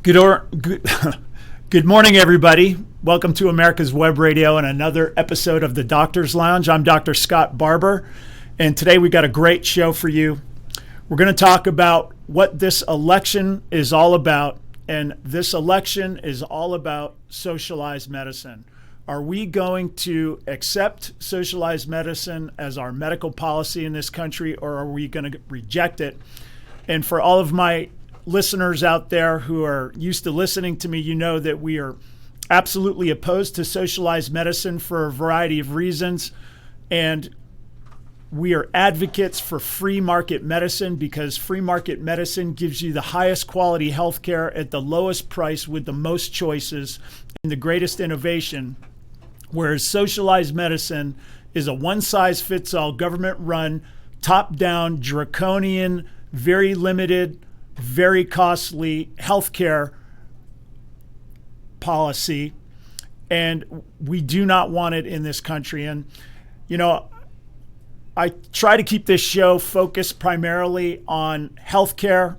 Good, good morning, everybody. Welcome to America's Web Radio and another episode of the Doctor's Lounge. I'm Dr. Scott Barbour, and today we got a great show for you. We're going to talk about what this election is all about, and this election is all about socialized medicine. Are we going to accept socialized medicine as our medical policy in this country, or are we going to reject it? And for all of my listeners out there who are used to listening to me, you know that we are absolutely opposed to socialized medicine for a variety of reasons. And we are advocates for free market medicine because free market medicine gives you the highest quality health care at the lowest price with the most choices and the greatest innovation. Whereas socialized medicine is a one-size-fits-all, government-run, top-down, draconian, very limited, very costly healthcare policy, and we do not want it in this country. And, you know, I try to keep this show focused primarily on healthcare,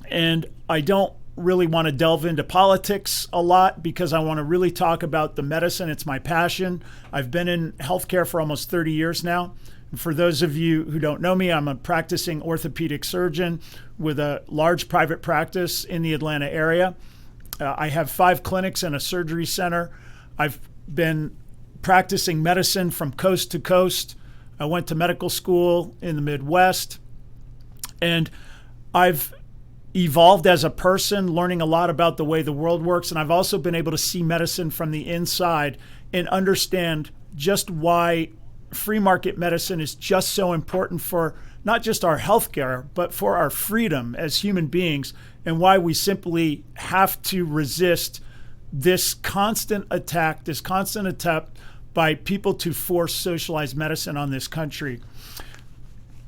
and I don't really want to delve into politics a lot because I want to really talk about the medicine. It's my passion. I've been in healthcare for almost 30 years now. For those of you who don't know me, I'm a practicing orthopedic surgeon with a large private practice in the Atlanta area. I have 5 clinics and a surgery center. I've been practicing medicine from coast to coast. I went to medical school in the Midwest, and I've evolved as a person, learning a lot about the way the world works. And I've also been able to see medicine from the inside and understand just why free market medicine is just so important for not just our healthcare, but for our freedom as human beings, and why we simply have to resist this constant attack, this constant attempt by people to force socialized medicine on this country.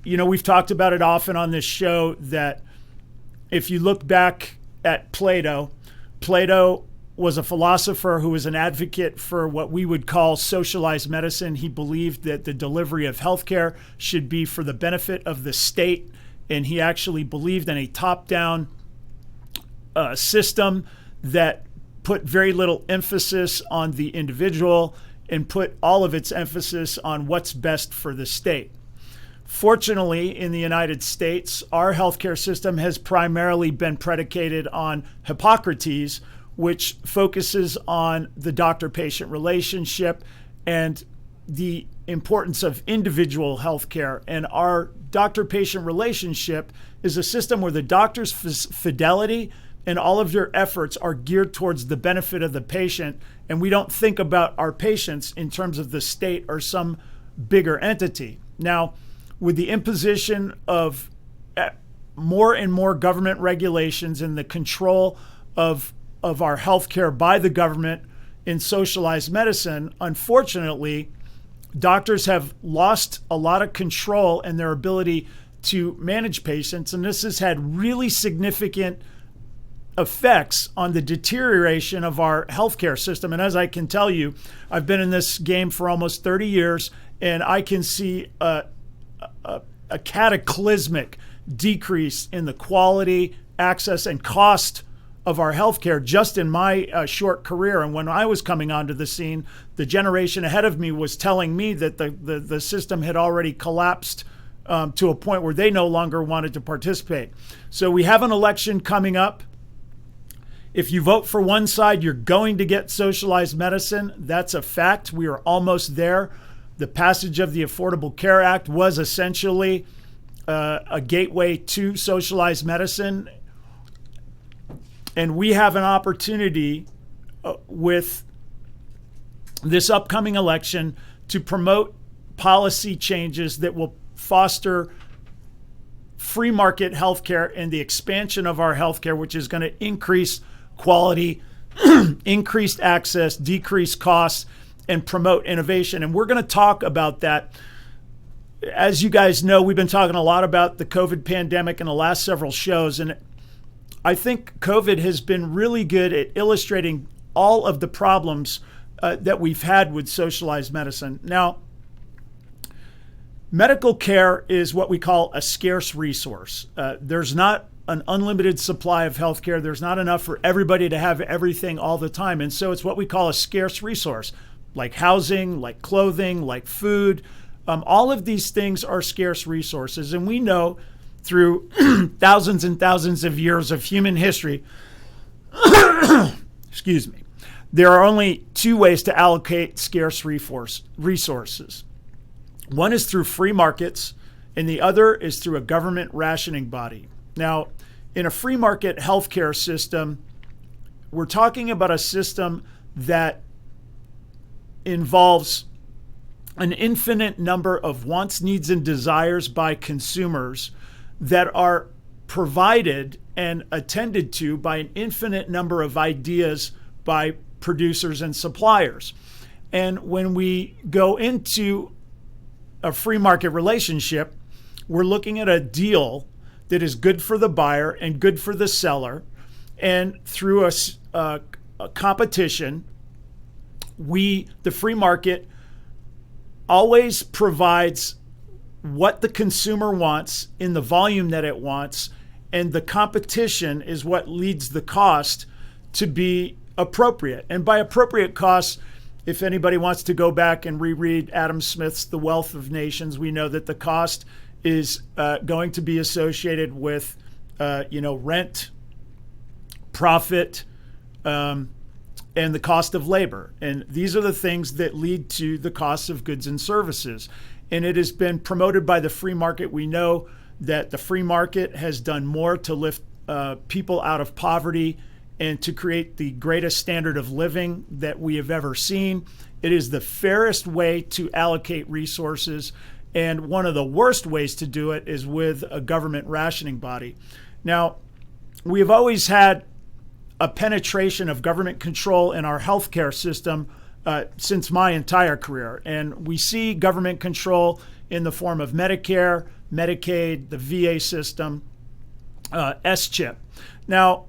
You know, we've talked about it often on this show that if you look back at Plato was a philosopher who was an advocate for what we would call socialized medicine. He believed that the delivery of healthcare should be for the benefit of the state, and he actually believed in a top-down system that put very little emphasis on the individual and put all of its emphasis on what's best for the state. Fortunately, in the United States, our healthcare system has primarily been predicated on Hippocrates, which focuses on the doctor-patient relationship and the importance of individual healthcare. And our doctor-patient relationship is a system where the doctor's fidelity and all of your efforts are geared towards the benefit of the patient. And we don't think about our patients in terms of the state or some bigger entity. Now, with the imposition of more and more government regulations and the control of our healthcare by the government in socialized medicine, unfortunately, doctors have lost a lot of control and their ability to manage patients. And this has had really significant effects on the deterioration of our healthcare system. And as I can tell you, I've been in this game for almost 30 years, and I can see a cataclysmic decrease in the quality, access, and cost of our healthcare just in my short career. And when I was coming onto the scene, the generation ahead of me was telling me that the system had already collapsed to a point where they no longer wanted to participate. So we have an election coming up. If you vote for one side, you're going to get socialized medicine. That's a fact. We are almost there. The passage of the Affordable Care Act was essentially a gateway to socialized medicine. And we have an opportunity with this upcoming election to promote policy changes that will foster free market healthcare and the expansion of our healthcare, which is going to increase quality, increased access, decrease costs, and promote innovation. And we're going to talk about that. As you guys know, we've been talking a lot about the COVID pandemic in the last several shows, and I think COVID has been really good at illustrating all of the problems that we've had with socialized medicine. Now, medical care is what we call a scarce resource. There's not an unlimited supply of healthcare. There's not enough for everybody to have everything all the time. And so it's what we call a scarce resource, like housing, like clothing, like food. All of these things are scarce resources. And we know through thousands and thousands of years of human history, excuse me, there are only two ways to allocate scarce resources. One is through free markets, and the other is through a government rationing body. Now, in a free market healthcare system, we're talking about a system that involves an infinite number of wants, needs, and desires by consumers that are provided and attended to by an infinite number of ideas by producers and suppliers. And when we go into a free market relationship, we're looking at a deal that is good for the buyer and good for the seller. And through a competition, the free market always provides what the consumer wants in the volume that it wants, and the competition is what leads the cost to be appropriate. And by appropriate costs, if anybody wants to go back and reread Adam Smith's The Wealth of Nations, we know that the cost is going to be associated with rent, profit, and the cost of labor. And these are the things that lead to the costs of goods and services. And it has been promoted by the free market. We know that the free market has done more to lift people out of poverty and to create the greatest standard of living that we have ever seen. It is the fairest way to allocate resources. And one of the worst ways to do it is with a government rationing body. Now, we have always had a penetration of government control in our healthcare system since my entire career. And we see government control in the form of Medicare, Medicaid, the VA system, S-chip. Now,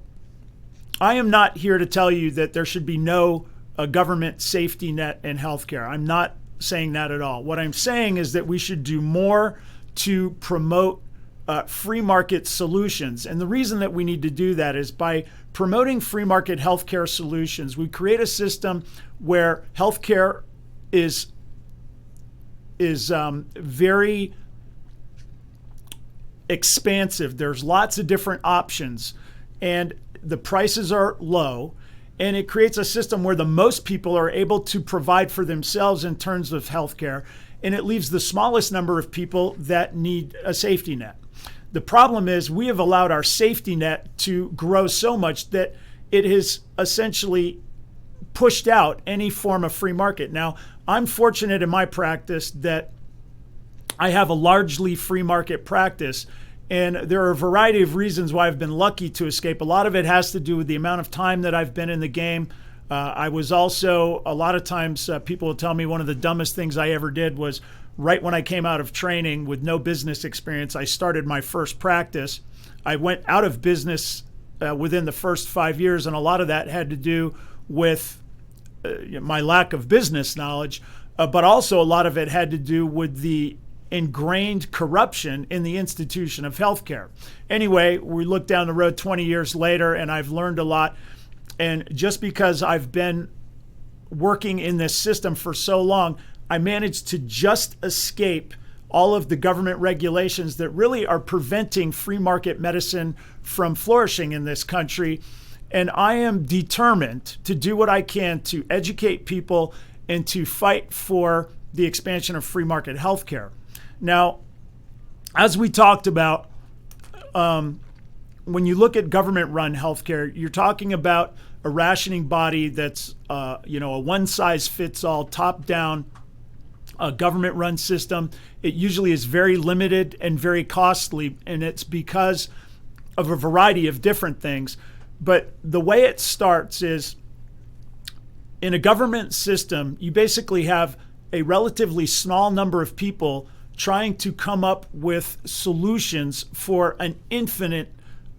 I am not here to tell you that there should be no government safety net in healthcare. I'm not saying that at all. What I'm saying is that we should do more to promote free market solutions. And the reason that we need to do that is by promoting free market healthcare solutions, we create a system where healthcare is very expansive. There's lots of different options, and the prices are low. And it creates a system where the most people are able to provide for themselves in terms of healthcare, and it leaves the smallest number of people that need a safety net. The problem is we have allowed our safety net to grow so much that it has essentially pushed out any form of free market. Now, I'm fortunate in my practice that I have a largely free market practice, and there are a variety of reasons why I've been lucky to escape. A lot of it has to do with the amount of time that I've been in the game. I was also, a lot of times people will tell me one of the dumbest things I ever did was right when I came out of training with no business experience, I started my first practice. I went out of business within the first 5 years, and a lot of that had to do with my lack of business knowledge, but also a lot of it had to do with the ingrained corruption in the institution of healthcare. Anyway, we look down the road 20 years later, and I've learned a lot. And just because I've been working in this system for so long, I managed to just escape all of the government regulations that really are preventing free market medicine from flourishing in this country. And I am determined to do what I can to educate people and to fight for the expansion of free market healthcare. Now, as we talked about, when you look at government-run healthcare, you're talking about a rationing body that's, a one-size-fits-all, top-down government-run system. It usually is very limited and very costly, and it's because of a variety of different things. But the way it starts is, in a government system, you basically have a relatively small number of people trying to come up with solutions for an infinite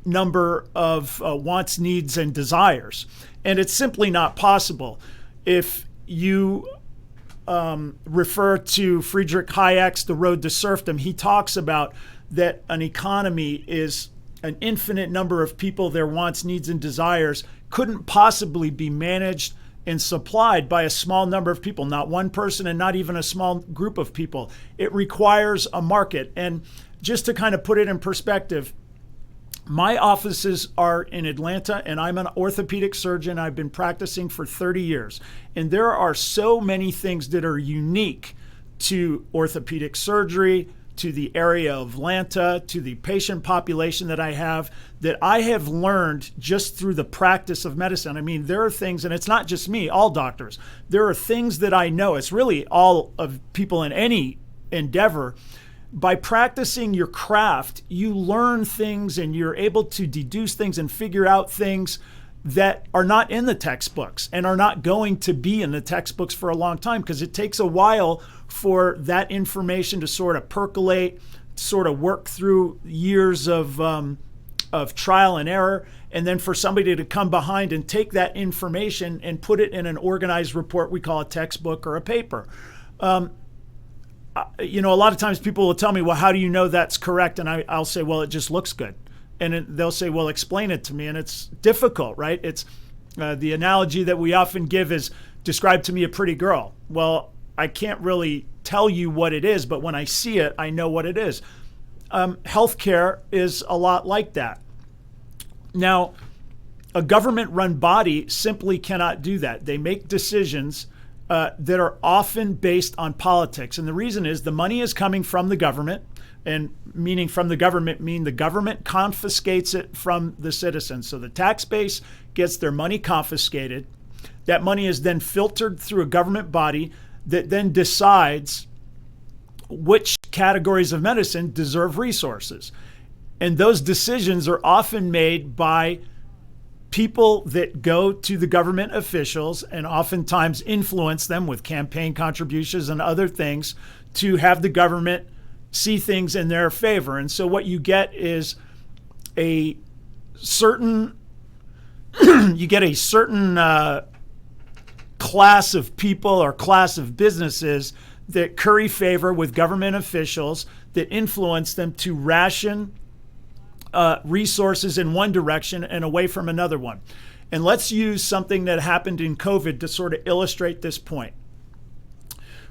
number of wants, needs, and desires. And it's simply not possible. If you refer to Friedrich Hayek's The Road to Serfdom, he talks about that an economy is an infinite number of people, their wants, needs, and desires couldn't possibly be managed and supplied by a small number of people, not one person and not even a small group of people. It requires a market. And just to kind of put it in perspective, my offices are in Atlanta, and I'm an orthopedic surgeon. I've been practicing for 30 years. And there are so many things that are unique to orthopedic surgery, to the area of Atlanta, to the patient population that I have learned just through the practice of medicine. I mean, there are things, and it's not just me, all doctors. There are things that I know. It's really all of people in any endeavor. By practicing your craft, you learn things and you're able to deduce things and figure out things that are not in the textbooks and are not going to be in the textbooks for a long time, because it takes a while for that information to sort of percolate, sort of work through years of trial and error, and then for somebody to come behind and take that information and put it in an organized report we call a textbook or a paper. A lot of times people will tell me, well, how do you know that's correct? And I'll say, well, it just looks good. And they'll say, well, explain it to me. And it's difficult, right? It's the analogy that we often give is, describe to me a pretty girl. Well, I can't really tell you what it is, but when I see it, I know what it is. Healthcare is a lot like that. Now, a government-run body simply cannot do that. They make decisions that are often based on politics. And the reason is the money is coming from the government, and meaning from the government, mean the government confiscates it from the citizens. So the tax base gets their money confiscated. That money is then filtered through a government body that then decides which categories of medicine deserve resources. And those decisions are often made by people that go to the government officials and oftentimes influence them with campaign contributions and other things to have the government see things in their favor. And so what you get is a certain class of people or class of businesses that curry favor with government officials that influence them to ration resources in one direction and away from another one. And let's use something that happened in COVID to sort of illustrate this point.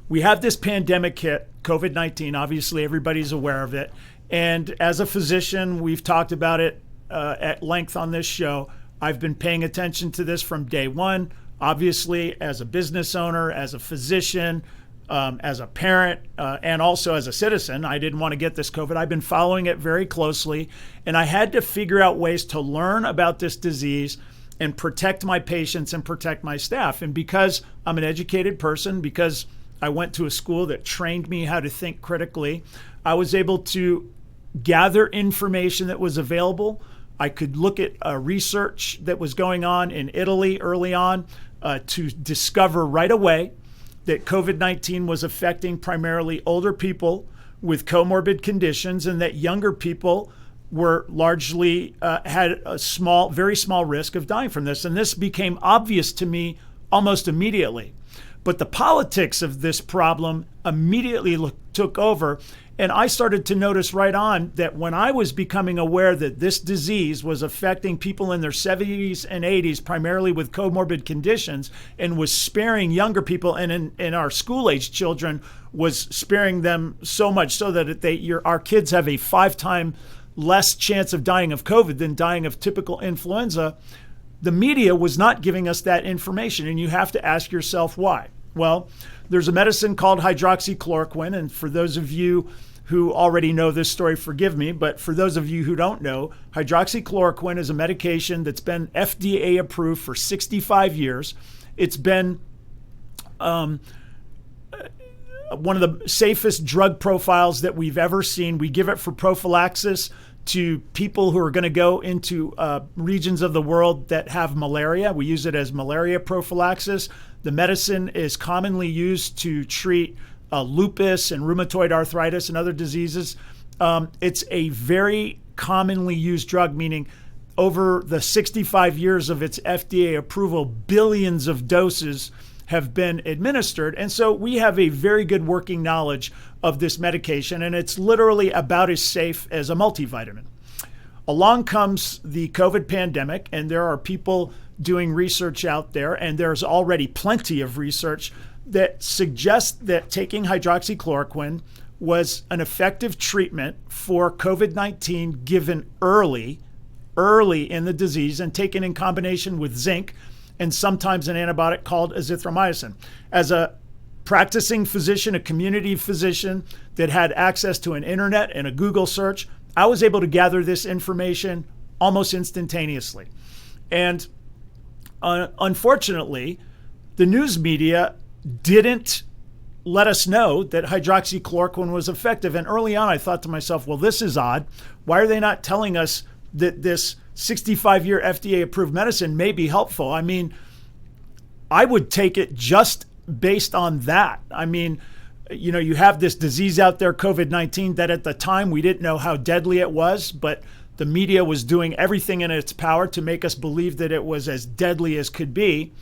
We have this pandemic hit, COVID-19. Obviously, everybody's aware of it. And as a physician, we've talked about it at length on this show. I've been paying attention to this from day one. Obviously, as a business owner, as a physician, as a parent, and also as a citizen, I didn't want to get this COVID. I've been following it very closely, and I had to figure out ways to learn about this disease and protect my patients and protect my staff. And because I'm an educated person, because I went to a school that trained me how to think critically, I was able to gather information that was available. I could look at research that was going on in Italy early on to discover right away that COVID-19 was affecting primarily older people with comorbid conditions, and that younger people were largely had a very small risk of dying from this. And this became obvious to me almost immediately. But the politics of this problem immediately took over. And I started to notice right on that when I was becoming aware that this disease was affecting people in their 70s and 80s, primarily with comorbid conditions, and was sparing younger people, and in our school-age children was sparing them so much so that our kids have a 5-time less chance of dying of COVID than dying of typical influenza, the media was not giving us that information. And you have to ask yourself why. Well, there's a medicine called hydroxychloroquine. And for those of you who already know this story, forgive me. But for those of you who don't know, hydroxychloroquine is a medication that's been FDA approved for 65 years. It's been one of the safest drug profiles that we've ever seen. We give it for prophylaxis to people who are going to go into regions of the world that have malaria. We use it as malaria prophylaxis. The medicine is commonly used to treat lupus and rheumatoid arthritis and other diseases. It's a very commonly used drug, meaning over the 65 years of its FDA approval, billions of doses have been administered. And so we have a very good working knowledge of this medication, and it's literally about as safe as a multivitamin. along comes the COVID pandemic, and there are people doing research out there, and there's already plenty of research that suggests that taking hydroxychloroquine was an effective treatment for COVID-19 given early in the disease and taken in combination with zinc and sometimes an antibiotic called azithromycin. As a practicing physician, a community physician that had access to an internet and a Google search, I was able to gather this information almost instantaneously. And unfortunately, the news media didn't let us know that hydroxychloroquine was effective. And early on, I thought to myself, well, this is odd. Why are they not telling us that this 65-year FDA-approved medicine may be helpful? I mean, I would take it just based on that. I mean, you know, you have this disease out there, COVID-19, that at the time we didn't know how deadly it was, but the media was doing everything in its power to make us believe that it was as deadly as could be.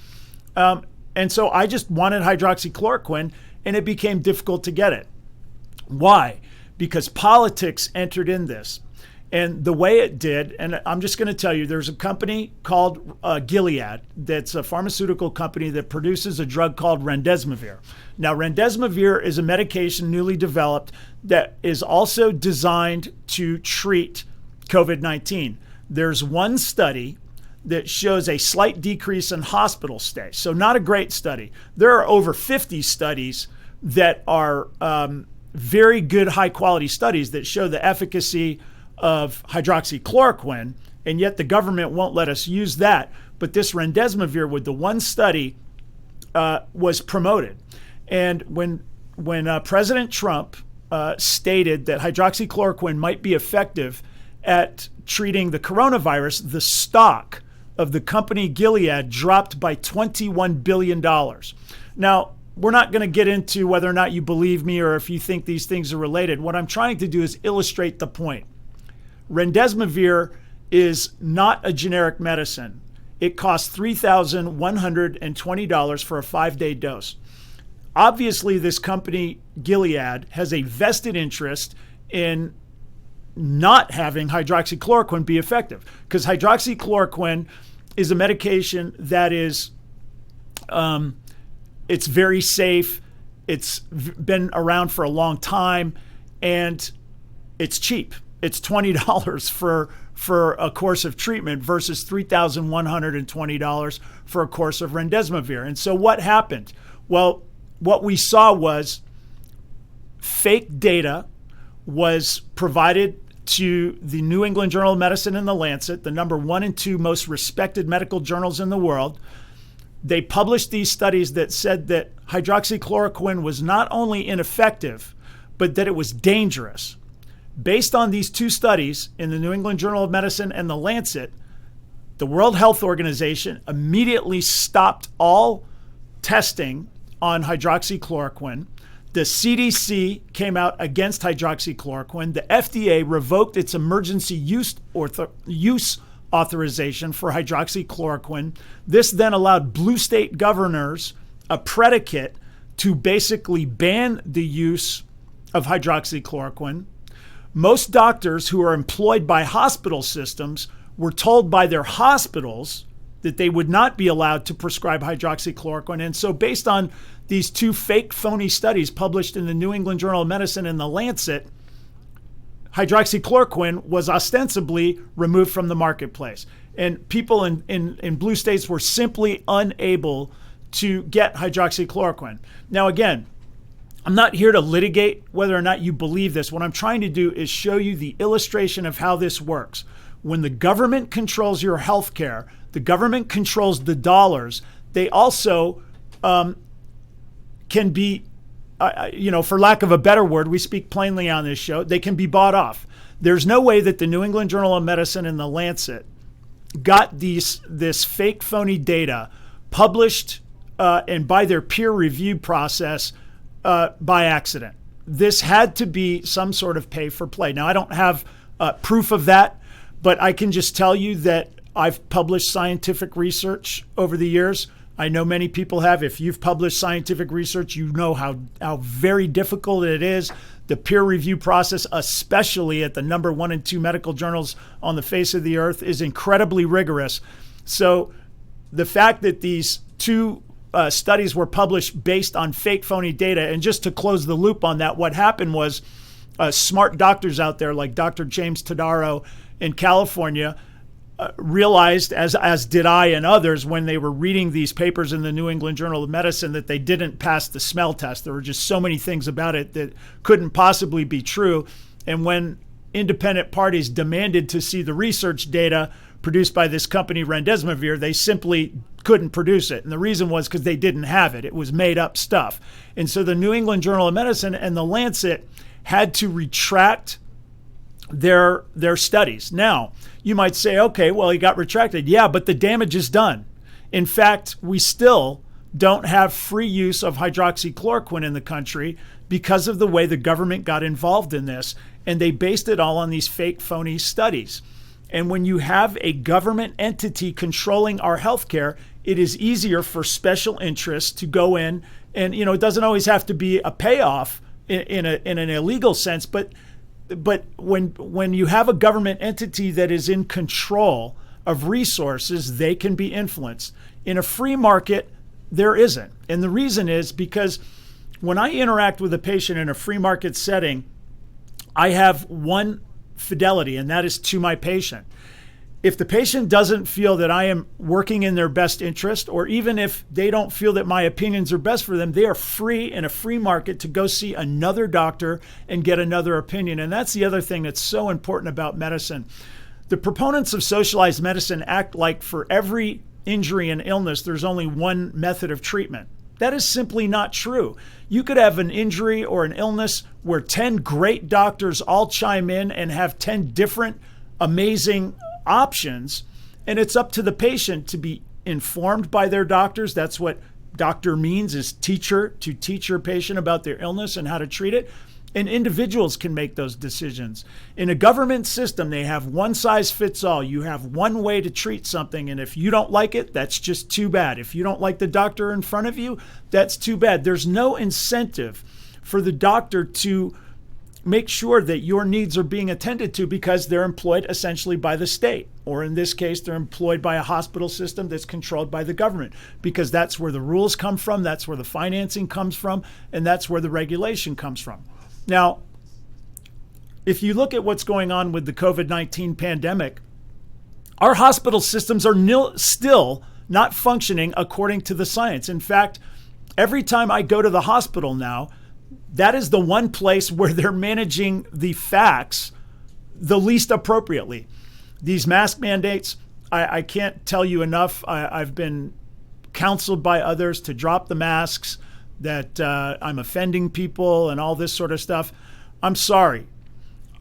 And so I just wanted hydroxychloroquine, and it became difficult to get it. Why? Because politics entered in this. And the way it did, and I'm just going to tell you, there's a company called Gilead that's a pharmaceutical company that produces a drug called remdesivir. Now, remdesivir is a medication newly developed that is also designed to treat COVID-19. There's one study that shows a slight decrease in hospital stay. So not a great study. There are over 50 studies that are very good, high quality studies that show the efficacy of hydroxychloroquine, and yet the government won't let us use that. But this remdesivir, with the one study, was promoted. And when President Trump stated that hydroxychloroquine might be effective at treating the coronavirus, the stock of the company Gilead dropped by $21 billion. Now, we're not going to get into whether or not you believe me or if you think these things are related. What I'm trying to do is illustrate the point. Remdesivir is not a generic medicine. It costs $3,120 for a 5-day dose. Obviously, this company, Gilead, has a vested interest in not having hydroxychloroquine be effective, because hydroxychloroquine is a medication that is, it's very safe. It's been around for a long time, and it's cheap. It's $20 for a course of treatment versus $3,120 for a course of remdesivir. And so what happened? Well, what we saw was fake data was provided to the New England Journal of Medicine and the Lancet, the number 1 and 2 most respected medical journals in the world. They published these studies that said that hydroxychloroquine was not only ineffective, but that it was dangerous. Based on these 2 studies in the New England Journal of Medicine and the Lancet, the World Health Organization immediately stopped all testing on hydroxychloroquine. The CDC came out against hydroxychloroquine. The FDA revoked its emergency use authorization for hydroxychloroquine. This then allowed blue state governors a predicate to basically ban the use of hydroxychloroquine. Most doctors who are employed by hospital systems were told by their hospitals that they would not be allowed to prescribe hydroxychloroquine. And so based on these 2 fake, phony studies published in the New England Journal of Medicine and the Lancet, hydroxychloroquine was ostensibly removed from the marketplace. And people in blue states were simply unable to get hydroxychloroquine. Now, again, I'm not here to litigate whether or not you believe this. What I'm trying to do is show you the illustration of how this works. When the government controls your health care, the government controls the dollars. They also can be, for lack of a better word, we speak plainly on this show, they can be bought off. There's no way that the New England Journal of Medicine and the Lancet got this fake, phony data published and by their peer review process by accident. This had to be some sort of pay for play. Now, I don't have proof of that, but I can just tell you that I've published scientific research over the years. I know many people have. If you've published scientific research, you know how very difficult it is. The peer review process, especially at the number 1 and 2 medical journals on the face of the earth, is incredibly rigorous. So the fact that these 2 studies were published based on fake, phony data, and just to close the loop on that, what happened was smart doctors out there like Dr. James Todaro in California realized, as did I and others, when they were reading these papers in the New England Journal of Medicine, that they didn't pass the smell test. There were just so many things about it that couldn't possibly be true. And when independent parties demanded to see the research data produced by this company, Remdesivir, they simply couldn't produce it. And the reason was because they didn't have it. It was made up stuff. And so the New England Journal of Medicine and the Lancet had to retract their studies. Now, you might say, okay, well, he got retracted. Yeah, but the damage is done. In fact, we still don't have free use of hydroxychloroquine in the country because of the way the government got involved in this. And they based it all on these fake, phony studies. And when you have a government entity controlling our healthcare, it is easier for special interests to go in. And, it doesn't always have to be a payoff in an illegal sense, but when you have a government entity that is in control of resources, they can be influenced. In a free market, there isn't. And the reason is because when I interact with a patient in a free market setting, I have one fidelity, and that is to my patient. If the patient doesn't feel that I am working in their best interest, or even if they don't feel that my opinions are best for them, they are free in a free market to go see another doctor and get another opinion. And that's the other thing that's so important about medicine. The proponents of socialized medicine act like for every injury and illness, there's only one method of treatment. That is simply not true. You could have an injury or an illness where 10 great doctors all chime in and have 10 different amazing options, and it's up to the patient to be informed by their doctors. That's what doctor means, is teacher, to teach your patient about their illness and how to treat it. And individuals can make those decisions. In a government system, they have one size fits all. You have one way to treat something, and if you don't like it, that's just too bad. If you don't like the doctor in front of you, that's too bad. There's no incentive for the doctor to make sure that your needs are being attended to because they're employed essentially by the state, or in this case, they're employed by a hospital system that's controlled by the government, because that's where the rules come from, that's where the financing comes from, and that's where the regulation comes from. Now, if you look at what's going on with the COVID-19 pandemic, our hospital systems are still not functioning according to the science. In fact, every time I go to the hospital now, that is the one place where they're managing the facts the least appropriately. These mask mandates, I can't tell you enough. I've been counseled by others to drop the masks, that I'm offending people and all this sort of stuff. I'm sorry.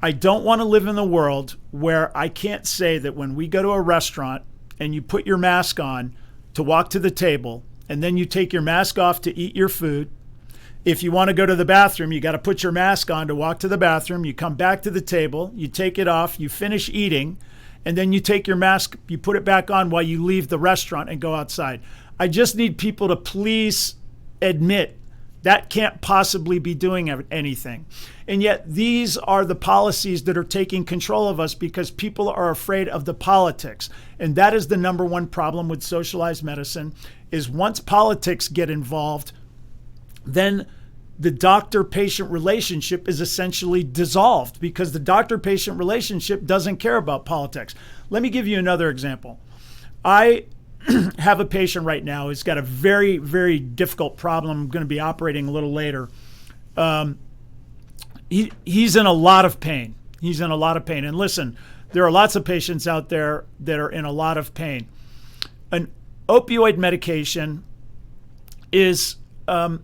I don't want to live in the world where I can't say that when we go to a restaurant and you put your mask on to walk to the table, and then you take your mask off to eat your food. If you want to go to the bathroom, you got to put your mask on to walk to the bathroom. You come back to the table, you take it off, you finish eating, and then you take your mask, you put it back on while you leave the restaurant and go outside. I just need people to please admit that can't possibly be doing anything. And yet these are the policies that are taking control of us because people are afraid of the politics. And that is the number one problem with socialized medicine, is once politics get involved, then the doctor-patient relationship is essentially dissolved because the doctor-patient relationship doesn't care about politics. Let me give you another example. I have a patient right now who's got a very, very difficult problem. I'm going to be operating a little later. He's in a lot of pain. He's in a lot of pain. And listen, there are lots of patients out there that are in a lot of pain. An opioid medication is a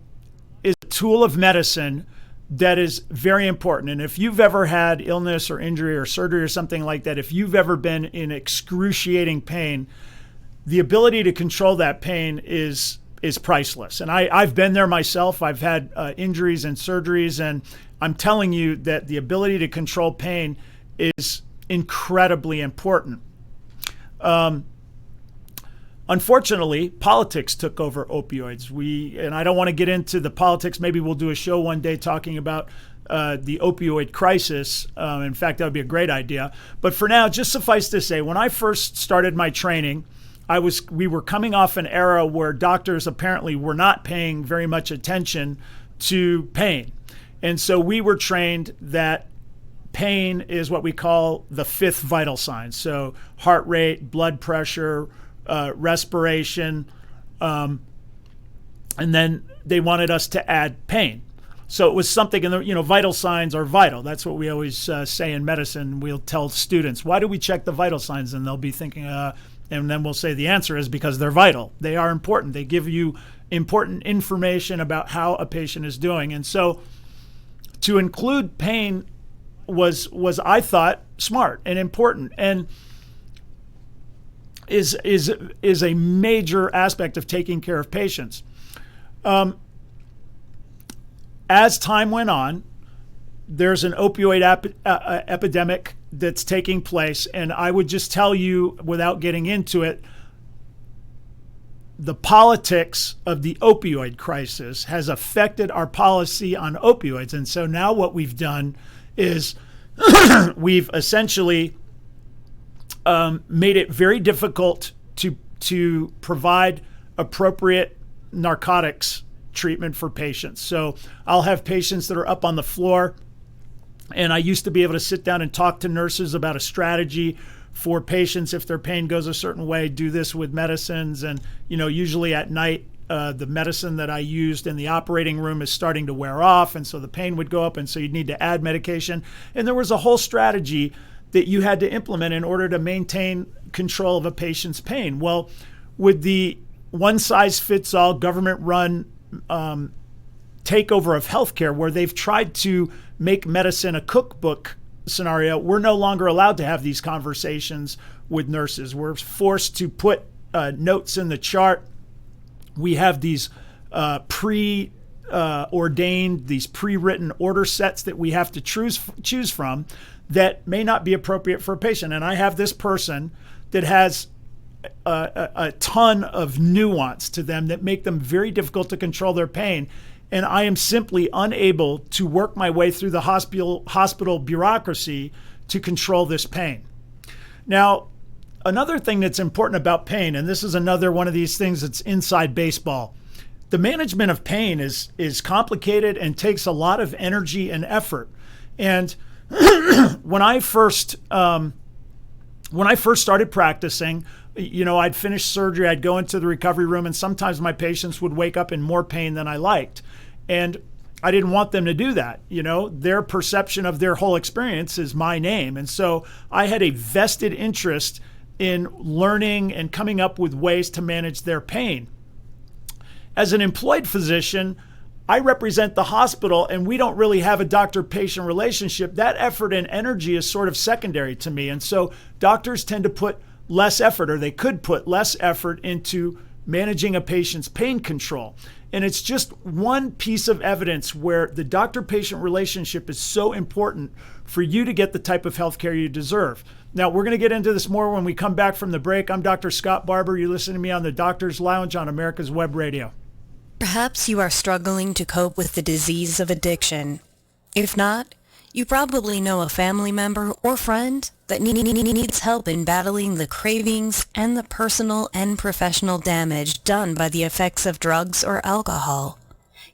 tool of medicine that is very important. And if you've ever had illness or injury or surgery or something like that, if you've ever been in excruciating pain, the ability to control that pain is priceless. And I've been there myself. I've had injuries and surgeries, and I'm telling you that the ability to control pain is incredibly important. Unfortunately, politics took over opioids. And I don't want to get into the politics. Maybe we'll do a show one day talking about the opioid crisis. In fact, that would be a great idea. But for now, just suffice to say, when I first started my training, we were coming off an era where doctors apparently were not paying very much attention to pain. And so we were trained that pain is what we call the fifth vital sign. So heart rate, blood pressure, respiration, and then they wanted us to add pain. So it was something, and vital signs are vital. That's what we always say in medicine. We'll tell students, why do we check the vital signs? And they'll be thinking, and then we'll say the answer is because they're vital. They are important. They give you important information about how a patient is doing. And so to include pain was I thought smart and important, and is a major aspect of taking care of patients. As time went on, there's an opioid epidemic that's taking place, and I would just tell you, without getting into it, the politics of the opioid crisis has affected our policy on opioids. And so now what we've done is we've essentially made it very difficult to provide appropriate narcotics treatment for patients. So I'll have patients that are up on the floor, and I used to be able to sit down and talk to nurses about a strategy for patients. If their pain goes a certain way, do this with medicines. And, usually at night, the medicine that I used in the operating room is starting to wear off, and so the pain would go up, and so you'd need to add medication. And there was a whole strategy that you had to implement in order to maintain control of a patient's pain. Well, with the one-size-fits-all government-run takeover of healthcare, where they've tried to make medicine a cookbook scenario, we're no longer allowed to have these conversations with nurses. We're forced to put notes in the chart. We have these pre-ordained, these pre-written order sets that we have to choose from that may not be appropriate for a patient. And I have this person that has a ton of nuance to them that make them very difficult to control their pain. And I am simply unable to work my way through the hospital bureaucracy to control this pain. Now, another thing that's important about pain, and this is another one of these things that's inside baseball, the management of pain is complicated and takes a lot of energy and effort. And when I first started practicing, I'd finish surgery, I'd go into the recovery room, and sometimes my patients would wake up in more pain than I liked. And I didn't want them to do that. Their perception of their whole experience is my name. And so I had a vested interest in learning and coming up with ways to manage their pain. As an employed physician, I represent the hospital, and we don't really have a doctor-patient relationship. That effort and energy is sort of secondary to me. And so doctors tend to put less effort, or they could put less effort into managing a patient's pain control. And it's just one piece of evidence where the doctor-patient relationship is so important for you to get the type of healthcare you deserve. Now, we're going to get into this more when we come back from the break. I'm Dr. Scott Barbour. You're listening to me on the Doctor's Lounge on America's Web Radio. Perhaps you are struggling to cope with the disease of addiction. If not, you probably know a family member or friend that needs help in battling the cravings and the personal and professional damage done by the effects of drugs or alcohol.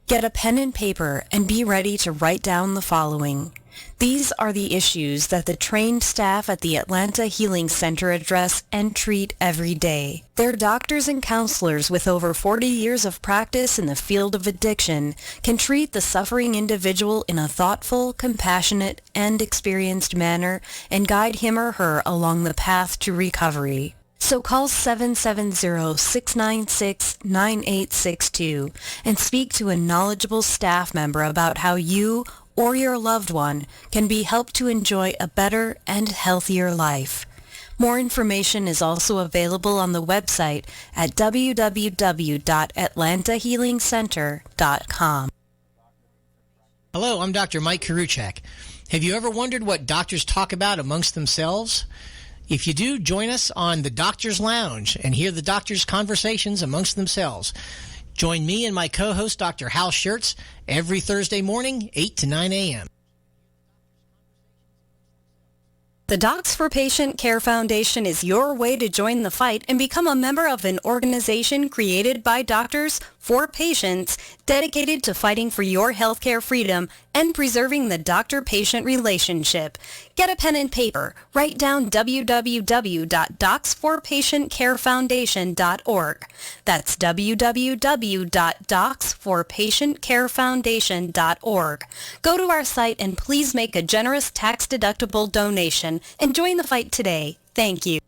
Get a pen and paper and be ready to write down the following. These are the issues that the trained staff at the Atlanta Healing Center address and treat every day. Their doctors and counselors with over 40 years of practice in the field of addiction can treat the suffering individual in a thoughtful, compassionate, and experienced manner and guide him or her along the path to recovery. So call 770-696-9862 and speak to a knowledgeable staff member about how you or your loved one can be helped to enjoy a better and healthier life. More information is also available on the website at www.atlantahealingcenter.com. Hello, I'm Dr. Mike Karuchak. Have you ever wondered what doctors talk about amongst themselves? If you do, join us on the Doctor's Lounge and hear the doctors' conversations amongst themselves. Join me and my co-host, Dr. Hal Schertz, every Thursday morning, 8 to 9 a.m. The Docs for Patient Care Foundation is your way to join the fight and become a member of an organization created by doctors for patients dedicated to fighting for your healthcare freedom and preserving the doctor-patient relationship. Get a pen and paper. Write down www.docsforpatientcarefoundation.org. That's www.docsforpatientcarefoundation.org. Go to our site and please make a generous tax-deductible donation and join the fight today. Thank you.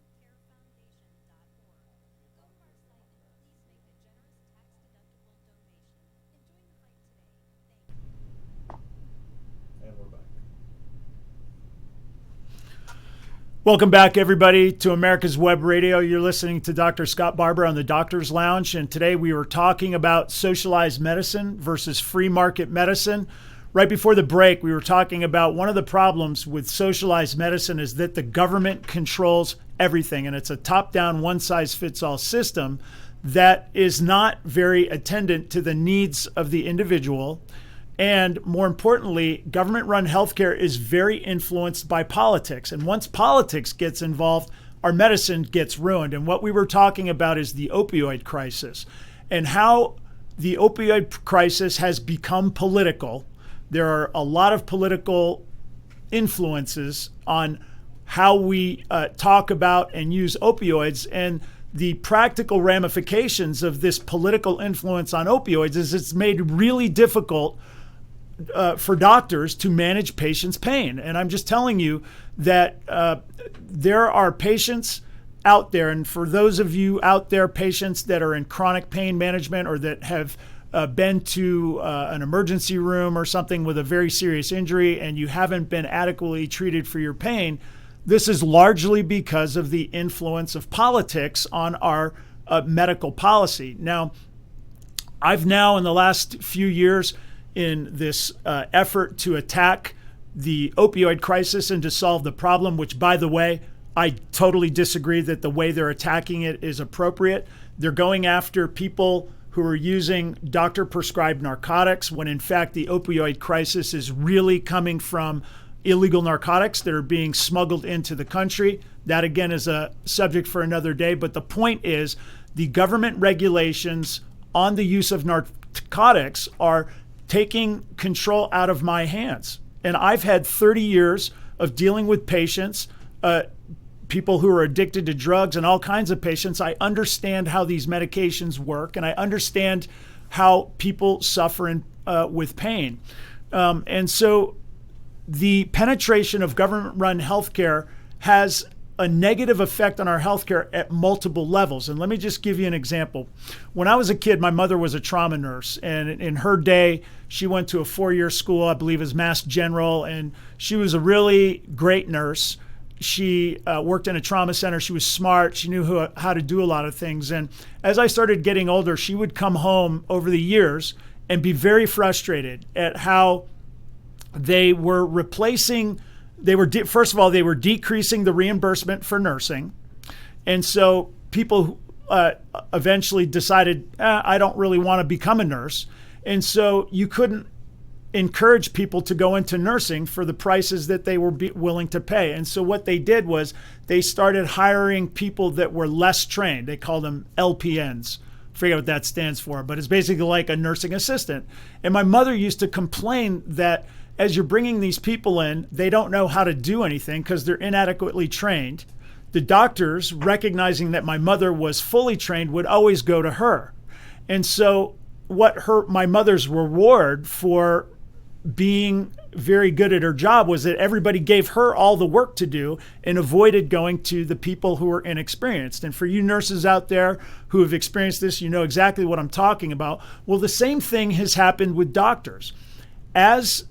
Welcome back, everybody, to America's Web Radio. You're listening to Dr. Scott Barbour on the Doctor's Lounge, and today we were talking about socialized medicine versus free market medicine. Right before the break, we were talking about one of the problems with socialized medicine is that the government controls everything, and it's a top-down, one-size-fits-all system that is not very attendant to the needs of the individual. And more importantly, government-run healthcare is very influenced by politics. And once politics gets involved, our medicine gets ruined. And what we were talking about is the opioid crisis and how the opioid crisis has become political. There are a lot of political influences on how we talk about and use opioids. And the practical ramifications of this political influence on opioids is it's made really difficult for doctors to manage patients' pain. And I'm just telling you that there are patients out there, and for those of you out there, patients that are in chronic pain management or that have been to an emergency room or something with a very serious injury and you haven't been adequately treated for your pain, this is largely because of the influence of politics on our medical policy. Now, I've now in the last few years in this effort to attack the opioid crisis and to solve the problem, which, by the way, I totally disagree that the way they're attacking it is appropriate. They're going after people who are using doctor-prescribed narcotics when, in fact, the opioid crisis is really coming from illegal narcotics that are being smuggled into the country. That, again, is a subject for another day. But the point is the government regulations on the use of narcotics are taking control out of my hands. And I've had 30 years of dealing with patients, people who are addicted to drugs and all kinds of patients. I understand how these medications work, and I understand how people suffer with pain. And so the penetration of government-run healthcare has a negative effect on our healthcare at multiple levels. And let me just give you an example. When I was a kid, my mother was a trauma nurse, and in her day, she went to a 4-year school, I believe as Mass General, and she was a really great nurse. She worked in a trauma center. She was smart. She knew how to do a lot of things. And as I started getting older, she would come home over the years and be very frustrated at how they were replacing first of all, they were decreasing the reimbursement for nursing. And so people eventually decided, I don't really want to become a nurse. And so you couldn't encourage people to go into nursing for the prices that they were willing to pay. And so what they did was they started hiring people that were less trained. They called them LPNs. I forget what that stands for, but it's basically like a nursing assistant. And my mother used to complain that as you're bringing these people in, they don't know how to do anything because they're inadequately trained. The doctors, recognizing that my mother was fully trained, would always go to her. And so my mother's reward for being very good at her job was that everybody gave her all the work to do and avoided going to the people who were inexperienced. And for you nurses out there who have experienced this, you know exactly what I'm talking about. Well, the same thing has happened with doctors. As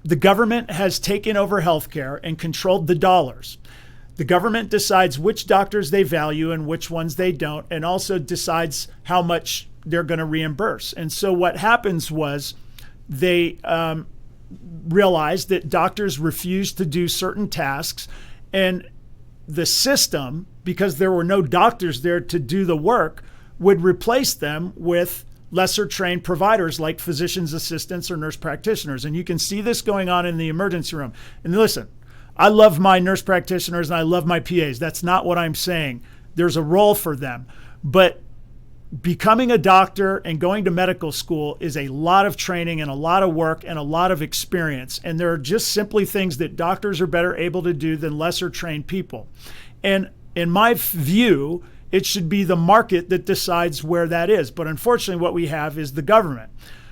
the government has taken over healthcare and controlled the dollars, the government decides which doctors they value and which ones they don't, and also decides how much they're going to reimburse. And so what happens was they realized that doctors refused to do certain tasks, and the system, because there were no doctors there to do the work, would replace them with lesser trained providers like physician's assistants or nurse practitioners. And you can see this going on in the emergency room. And listen, I love my nurse practitioners and I love my PAs. That's not what I'm saying. There's a role for them. But becoming a doctor and going to medical school is a lot of training and a lot of work and a lot of experience. And there are just simply things that doctors are better able to do than lesser trained people. And in my view, it should be the market that decides where that is. But unfortunately, what we have is the government.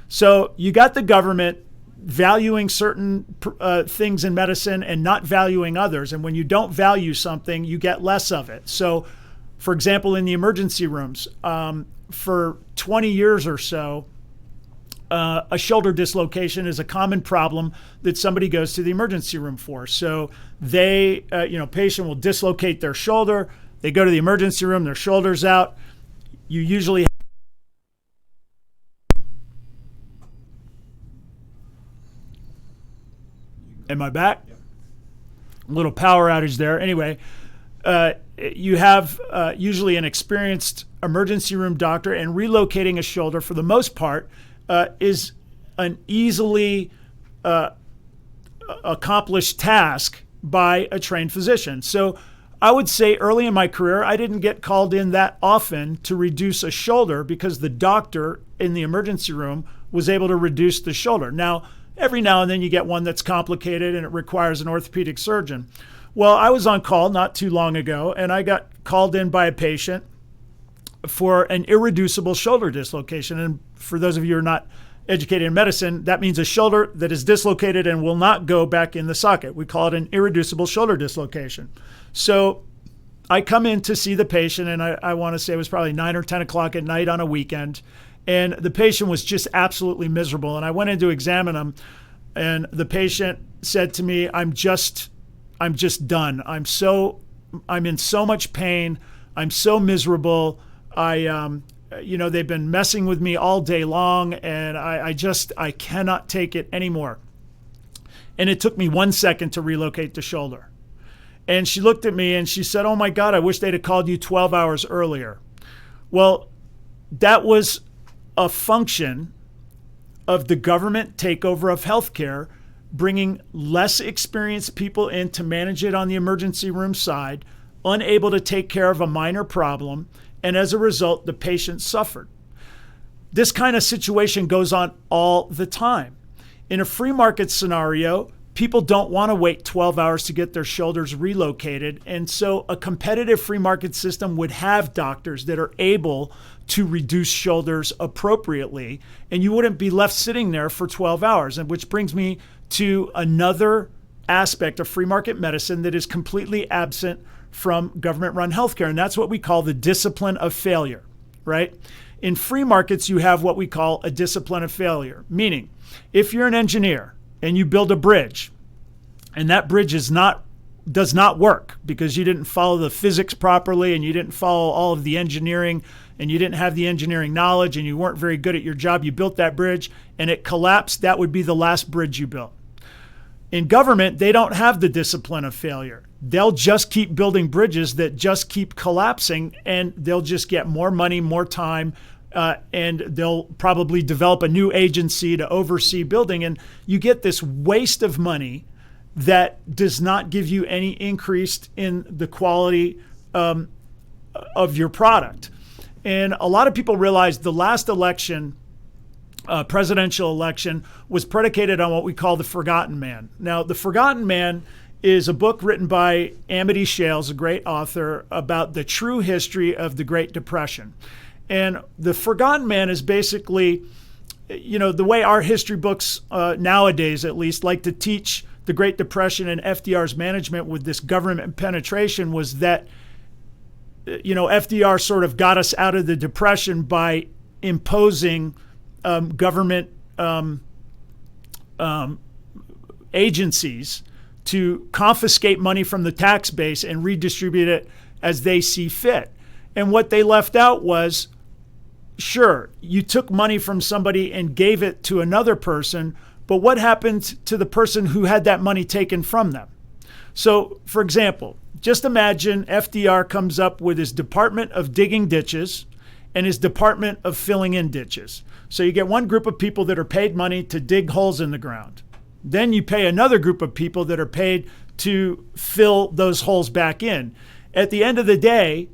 So you got the government valuing certain things in medicine and not valuing others. And when you don't value something, you get less of it. So, for example, in the emergency rooms, for 20 years or so, a shoulder dislocation is a common problem that somebody goes to the emergency room for. So they, patient will dislocate their shoulder. They go to the emergency room, their shoulder's out. You usually Am I back? Yep. A little power outage there. Anyway, you have usually an experienced emergency room doctor, and relocating a shoulder, for the most part, is an easily accomplished task by a trained physician. So I would say early in my career, I didn't get called in that often to reduce a shoulder because the doctor in the emergency room was able to reduce the shoulder. Now, every now and then you get one that's complicated and it requires an orthopedic surgeon. Well, I was on call not too long ago, and I got called in by a patient for an irreducible shoulder dislocation. And for those of you who are not educated in medicine, that means a shoulder that is dislocated and will not go back in the socket. We call it an irreducible shoulder dislocation. So I come in to see the patient, and I want to say it was probably 9 or 10 o'clock at night on a weekend. And the patient was just absolutely miserable. And I went in to examine him, and the patient said to me, I'm just done. I'm in so much pain. I'm so miserable. They've been messing with me all day long, and I cannot take it anymore. And it took me 1 second to relocate the shoulder. And she looked at me and she said, oh my God, I wish they'd have called you 12 hours earlier. Well, that was a function of the government takeover of healthcare, bringing less experienced people in to manage it on the emergency room side, unable to take care of a minor problem, and as a result, the patient suffered. This kind of situation goes on all the time. In a free market scenario, people don't want to wait 12 hours to get their shoulders relocated. And so a competitive free market system would have doctors that are able to reduce shoulders appropriately, and you wouldn't be left sitting there for 12 hours. And which brings me to another aspect of free market medicine that is completely absent from government-run healthcare, and that's what we call the discipline of failure, right? In free markets, you have what we call a discipline of failure, meaning if you're an engineer and you build a bridge, and that bridge does not work because you didn't follow the physics properly, and you didn't follow all of the engineering, and you didn't have the engineering knowledge, and you weren't very good at your job, you built that bridge and it collapsed, that would be the last bridge you built. In government, they don't have the discipline of failure. They'll just keep building bridges that just keep collapsing, and they'll just get more money, more time, and they'll probably develop a new agency to oversee building. And you get this waste of money that does not give you any increase in the quality of your product. And a lot of people realize the last election, presidential election, was predicated on what we call the Forgotten Man. Now, the Forgotten Man is a book written by Amity Shales, a great author, about the true history of the Great Depression. And the Forgotten Man is basically, the way our history books nowadays, at least, like to teach the Great Depression and FDR's management with this government penetration, was that, FDR sort of got us out of the Depression by imposing government agencies to confiscate money from the tax base and redistribute it as they see fit. And what they left out was, sure, you took money from somebody and gave it to another person, but what happened to the person who had that money taken from them? So, for example, just imagine FDR comes up with his department of digging ditches and his department of filling in ditches. So you get one group of people that are paid money to dig holes in the ground. Then you pay another group of people that are paid to fill those holes back in. At the end of the day,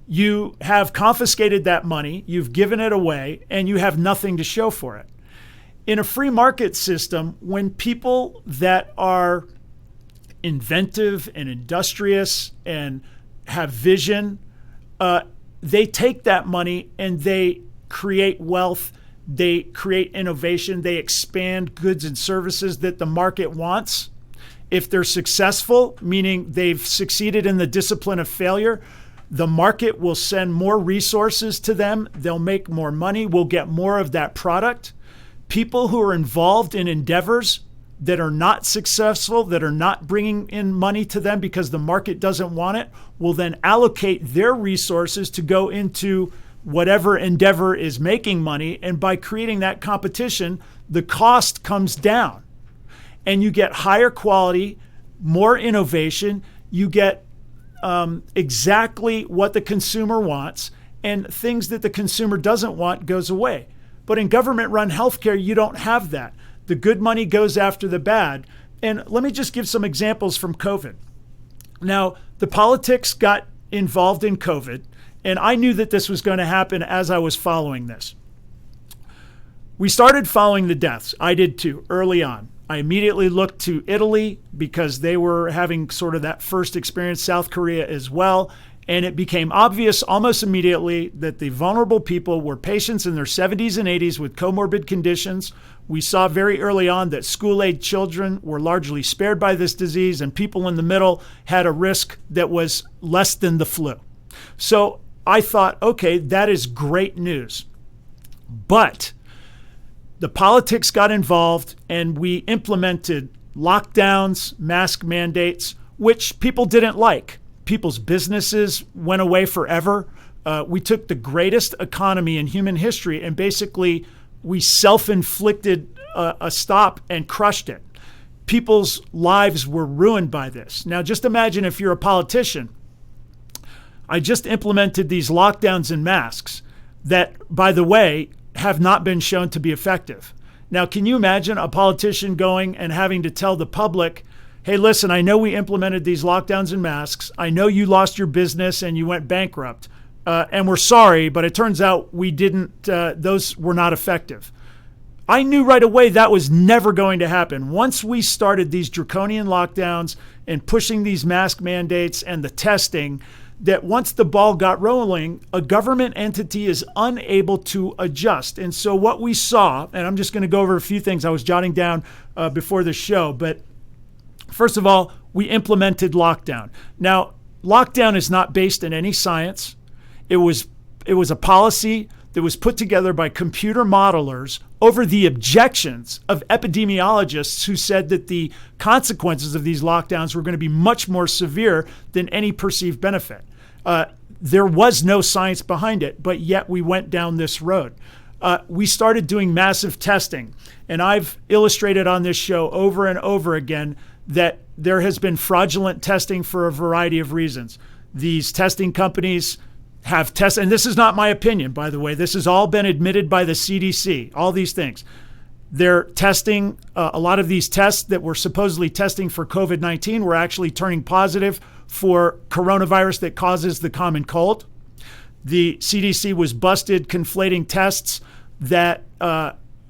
you have confiscated that money, you've given it away, and you have nothing to show for it. In a free market system, when people that are inventive and industrious and have vision, they take that money and they create wealth, they create innovation, they expand goods and services that the market wants. If they're successful, meaning they've succeeded in the discipline of failure, the market will send more resources to them. They'll make more money. We'll get more of that product. People who are involved in endeavors that are not successful, that are not bringing in money to them because the market doesn't want it, will then allocate their resources to go into whatever endeavor is making money. And by creating that competition, the cost comes down. And you get higher quality, more innovation. You get exactly what the consumer wants, and things that the consumer doesn't want goes away. But in government-run healthcare, you don't have that. The good money goes after the bad. And let me just give some examples from COVID. Now, the politics got involved in COVID, and I knew that this was going to happen as I was following this. We started following the deaths. I did too, early on. I immediately looked to Italy because they were having sort of that first experience, South Korea as well. And it became obvious almost immediately that the vulnerable people were patients in their 70s and 80s with comorbid conditions. We saw very early on that school-age children were largely spared by this disease, and people in the middle had a risk that was less than the flu. So I thought, okay, that is great news. But the politics got involved, and we implemented lockdowns, mask mandates, which people didn't like. People's businesses went away forever. We took the greatest economy in human history and basically we self-inflicted a stop and crushed it. People's lives were ruined by this. Now, just imagine if you're a politician. I just implemented these lockdowns and masks that, by the way, have not been shown to be effective. Now, can you imagine a politician going and having to tell the public, hey, listen, I know we implemented these lockdowns and masks. I know you lost your business and you went bankrupt. And we're sorry, but it turns out we didn't, those were not effective. I knew right away that was never going to happen. Once we started these draconian lockdowns and pushing these mask mandates and the testing, that once the ball got rolling, a government entity is unable to adjust. And so what we saw, and I'm just going to go over a few things I was jotting down before the show, but first of all, we implemented lockdown. Now, lockdown is not based in any science. It was a policy that was put together by computer modelers over the objections of epidemiologists who said that the consequences of these lockdowns were going to be much more severe than any perceived benefit. There was no science behind it, but yet we went down this road. We started doing massive testing, and I've illustrated on this show over and over again that there has been fraudulent testing for a variety of reasons. These testing companies have tests, and this is not my opinion, by the way. This has all been admitted by the CDC, all these things. They're testing, a lot of these tests that were supposedly testing for COVID-19 were actually turning positive for coronavirus that causes the common cold. The CDC was busted conflating tests that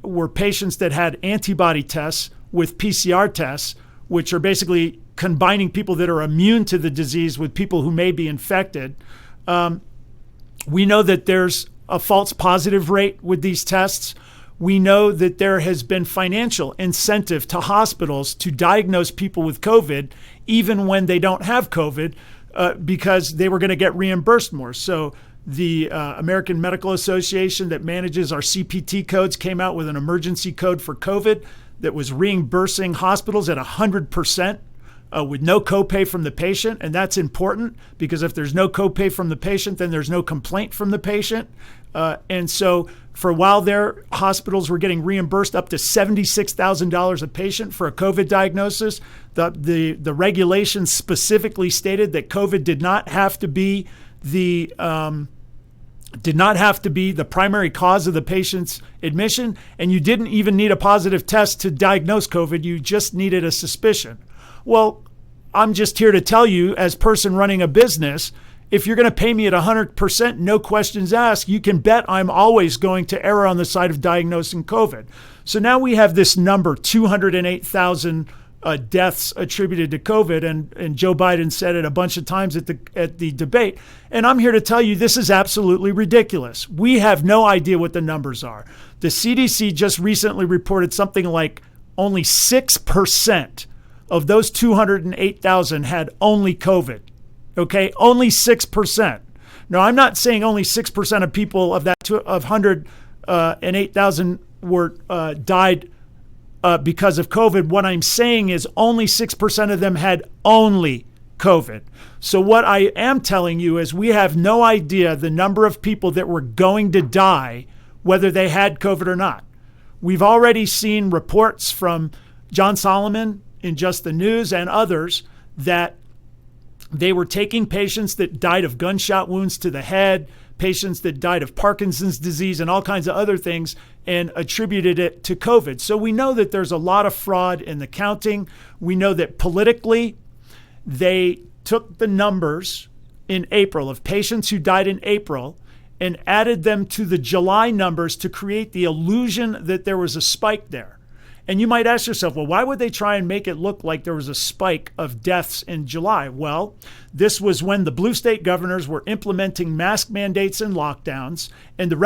were patients that had antibody tests with PCR tests, which are basically combining people that are immune to the disease with people who may be infected. We know that there's a false positive rate with these tests. We know that there has been financial incentive to hospitals to diagnose people with COVID, even when they don't have COVID, because they were going to get reimbursed more. So the American Medical Association that manages our CPT codes came out with an emergency code for COVID that was reimbursing hospitals at 100%. With no copay from the patient. And that's important because if there's no copay from the patient, then there's no complaint from the patient. And so for a while there, hospitals were getting reimbursed up to $76,000 a patient for a COVID diagnosis. The regulations specifically stated that COVID did not have to be the primary cause of the patient's admission. And you didn't even need a positive test to diagnose COVID. You just needed a suspicion. Well, I'm just here to tell you, as person running a business, if you're going to pay me at 100%, no questions asked, you can bet I'm always going to err on the side of diagnosing COVID. So now we have this number, 208,000 deaths attributed to COVID, and Joe Biden said it a bunch of times at the debate. And I'm here to tell you this is absolutely ridiculous. We have no idea what the numbers are. The CDC just recently reported something like only 6% of those 208,000 had only COVID. Okay, only 6%. Now, I'm not saying only 6% of people of that of 108,000 were died because of COVID. What I'm saying is only 6% of them had only COVID. So what I am telling you is we have no idea the number of people that were going to die, whether they had COVID or not. We've already seen reports from John Solomon in Just the News and others that they were taking patients that died of gunshot wounds to the head, patients that died of Parkinson's disease and all kinds of other things, and attributed it to COVID. So we know that there's a lot of fraud in the counting. We know that politically, they took the numbers in April of patients who died in April and added them to the July numbers to create the illusion that there was a spike there. And you might ask yourself, well, why would they try and make it look like there was a spike of deaths in July? Well, this was when the blue state governors were implementing mask mandates and lockdowns, and the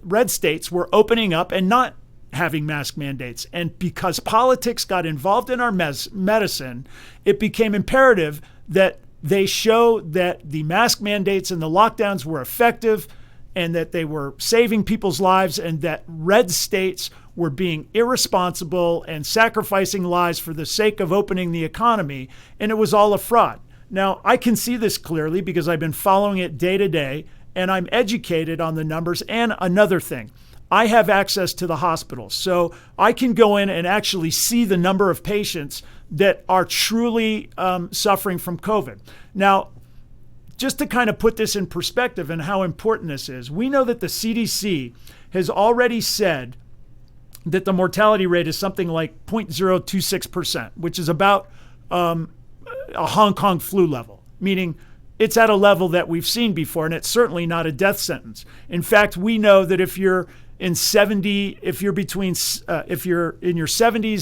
red states were opening up and not having mask mandates. And because politics got involved in our medicine, it became imperative that they show that the mask mandates and the lockdowns were effective and that they were saving people's lives, and that red states were being irresponsible and sacrificing lives for the sake of opening the economy. And it was all a fraud. Now, I can see this clearly because I've been following it day to day, and I'm educated on the numbers. And another thing, I have access to the hospitals. So I can go in and actually see the number of patients that are truly suffering from COVID. Now, just to kind of put this in perspective and how important this is, we know that the CDC has already said that the mortality rate is something like 0.026%, which is about a Hong Kong flu level, meaning it's at a level that we've seen before, and it's certainly not a death sentence. In fact, we know that if you're in your 70s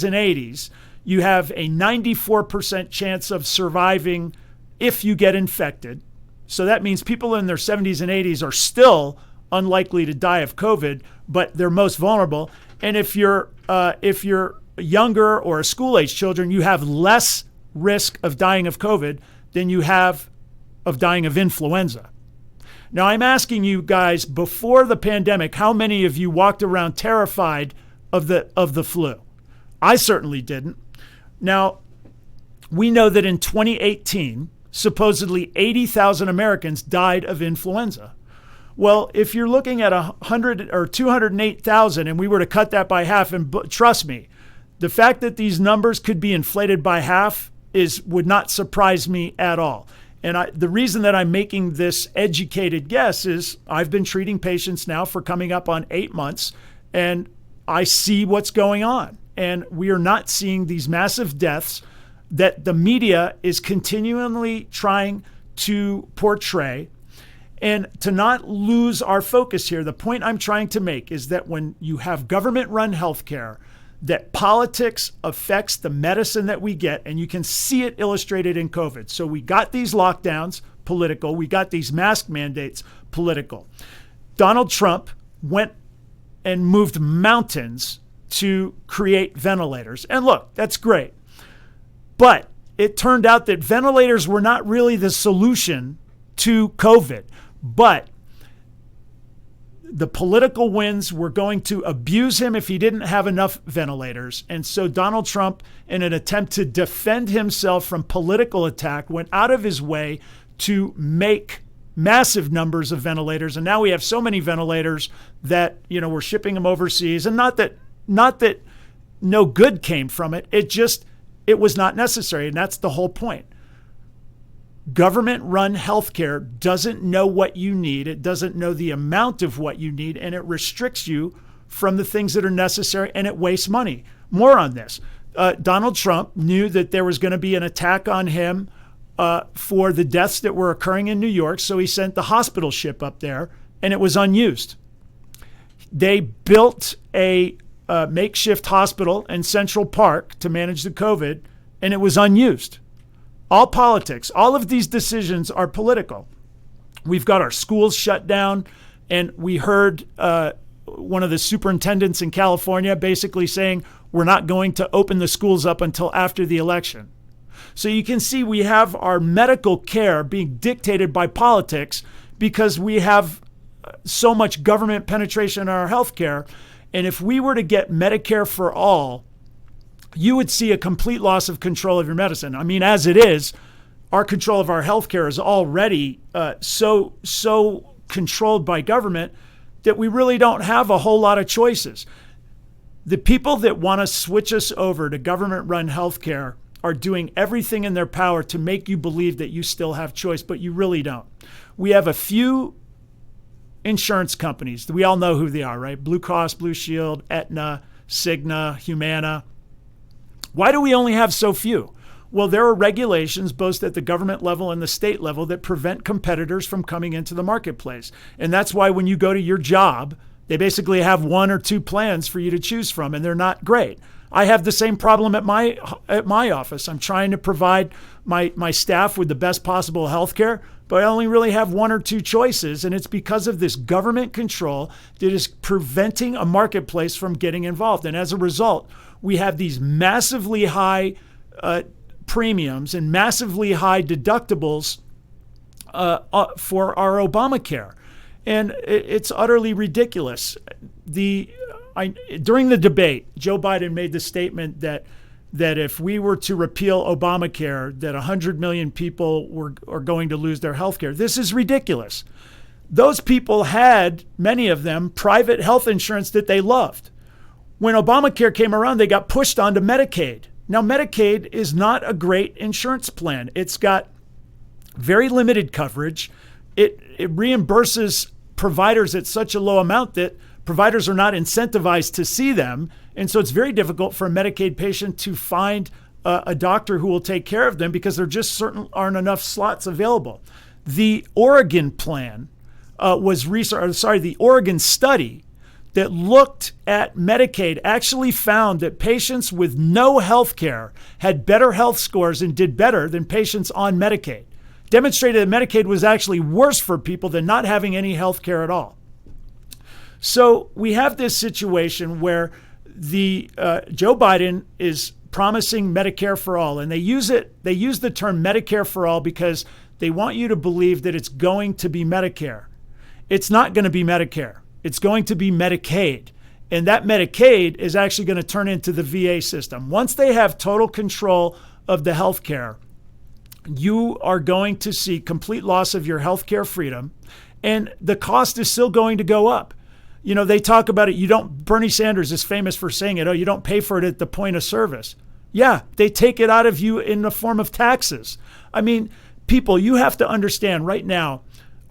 and 80s, you have a 94% chance of surviving if you get infected. So that means people in their 70s and 80s are still unlikely to die of COVID, but they're most vulnerable. And if you're younger or school-age children, you have less risk of dying of COVID than you have of dying of influenza. Now, I'm asking you guys, before the pandemic, how many of you walked around terrified of the flu? I certainly didn't. Now, we know that in 2018, supposedly 80,000 Americans died of influenza. Well, if you're looking at 100 or 208,000 and we were to cut that by half, and trust me, the fact that these numbers could be inflated by half would not surprise me at all. And the reason that I'm making this educated guess is I've been treating patients now for coming up on 8 months, and I see what's going on. And we are not seeing these massive deaths that the media is continually trying to portray. And to not lose our focus here, the point I'm trying to make is that when you have government-run healthcare, that politics affects the medicine that we get, and you can see it illustrated in COVID. So we got these lockdowns, political. We got these mask mandates, political. Donald Trump went and moved mountains to create ventilators. And look, that's great. But it turned out that ventilators were not really the solution to COVID. But the political winds were going to abuse him if he didn't have enough ventilators. And so Donald Trump, in an attempt to defend himself from political attack, went out of his way to make massive numbers of ventilators. And now we have so many ventilators that, we're shipping them overseas. And not that no good came from it. It was not necessary. And that's the whole point. Government-run healthcare doesn't know what you need. It doesn't know the amount of what you need, and it restricts you from the things that are necessary, and it wastes money. More on this. Donald Trump knew that there was going to be an attack on him for the deaths that were occurring in New York. So he sent the hospital ship up there, and it was unused. They built a makeshift hospital in Central Park to manage the COVID, and it was unused. All politics. All of these decisions are political. We've got our schools shut down, and we heard one of the superintendents in California basically saying, we're not going to open the schools up until after the election. So you can see we have our medical care being dictated by politics because we have so much government penetration in our healthcare. And if we were to get Medicare for all, you would see a complete loss of control of your medicine. I mean, as it is, our control of our healthcare is already so controlled by government that we really don't have a whole lot of choices. The people that want to switch us over to government-run healthcare are doing everything in their power to make you believe that you still have choice, but you really don't. We have a few insurance companies. We all know who they are, right? Blue Cross, Blue Shield, Aetna, Cigna, Humana. Why do we only have so few? Well, there are regulations both at the government level and the state level that prevent competitors from coming into the marketplace. And that's why when you go to your job, they basically have one or two plans for you to choose from, and they're not great. I have the same problem at my office. I'm trying to provide my staff with the best possible health care, but I only really have one or two choices, and it's because of this government control that is preventing a marketplace from getting involved. And as a result, we have these massively high premiums and massively high deductibles for our Obamacare. And it's utterly ridiculous. During the debate, Joe Biden made the statement that if we were to repeal Obamacare, that 100 million people are going to lose their health care. This is ridiculous. Those people had, many of them, private health insurance that they loved. When Obamacare came around, they got pushed onto Medicaid. Now, Medicaid is not a great insurance plan. It's got very limited coverage. It reimburses providers at such a low amount that providers are not incentivized to see them. And so it's very difficult for a Medicaid patient to find a doctor who will take care of them because there just aren't enough slots available. The Oregon plan the Oregon study that looked at Medicaid actually found that patients with no health care had better health scores and did better than patients on Medicaid. Demonstrated that Medicaid was actually worse for people than not having any health care at all. So we have this situation where Joe Biden is promising Medicare for all, and they use the term Medicare for all because they want you to believe that it's going to be Medicare. It's not going to be Medicare. It's going to be Medicaid. And that Medicaid is actually going to turn into the VA system. Once they have total control of the health care, you are going to see complete loss of your health care freedom, and the cost is still going to go up. You know, they talk about it. Bernie Sanders is famous for saying it. Oh, you don't pay for it at the point of service. Yeah, they take it out of you in the form of taxes. I mean, people, you have to understand right now,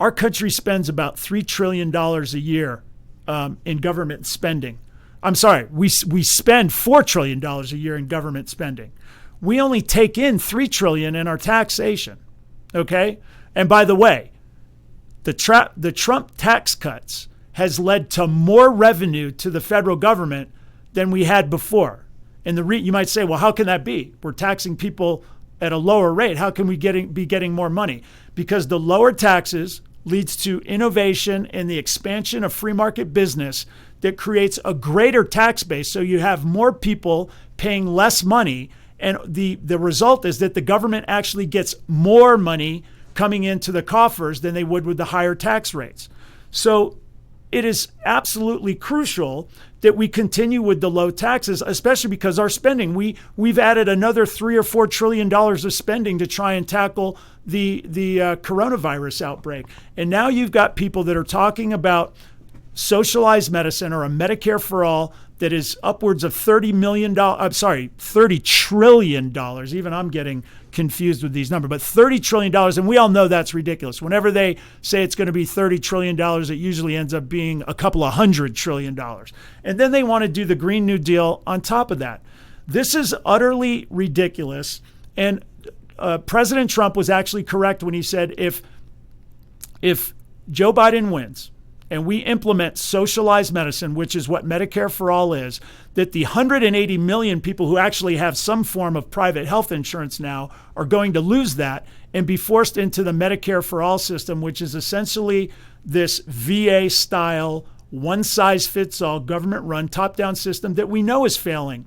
our country spends about $3 trillion a year in government spending. I'm sorry, we spend $4 trillion a year in government spending. We only take in $3 trillion in our taxation, okay? And by the way, the Trump tax cuts has led to more revenue to the federal government than we had before. And you might say, well, how can that be? We're taxing people at a lower rate. How can we be getting more money? Because the lower taxes leads to innovation and the expansion of free market business that creates a greater tax base. So you have more people paying less money. And the result is that the government actually gets more money coming into the coffers than they would with the higher tax rates. So it is absolutely crucial that we continue with the low taxes, especially because our spending, we've added another $3 or $4 trillion of spending to try and tackle the coronavirus outbreak. And now you've got people that are talking about socialized medicine or a Medicare for all that is upwards of $30 trillion. Even I'm getting confused with these numbers, but $30 trillion. And we all know that's ridiculous. Whenever they say it's going to be $30 trillion, it usually ends up being a couple of $100 trillion. And then they want to do the Green New Deal on top of that. This is utterly ridiculous. And President Trump was actually correct when he said if Joe Biden wins and we implement socialized medicine, which is what Medicare for All is, that the 180 million people who actually have some form of private health insurance now are going to lose that and be forced into the Medicare for All system, which is essentially this VA-style, one-size-fits-all, government-run, top-down system that we know is failing.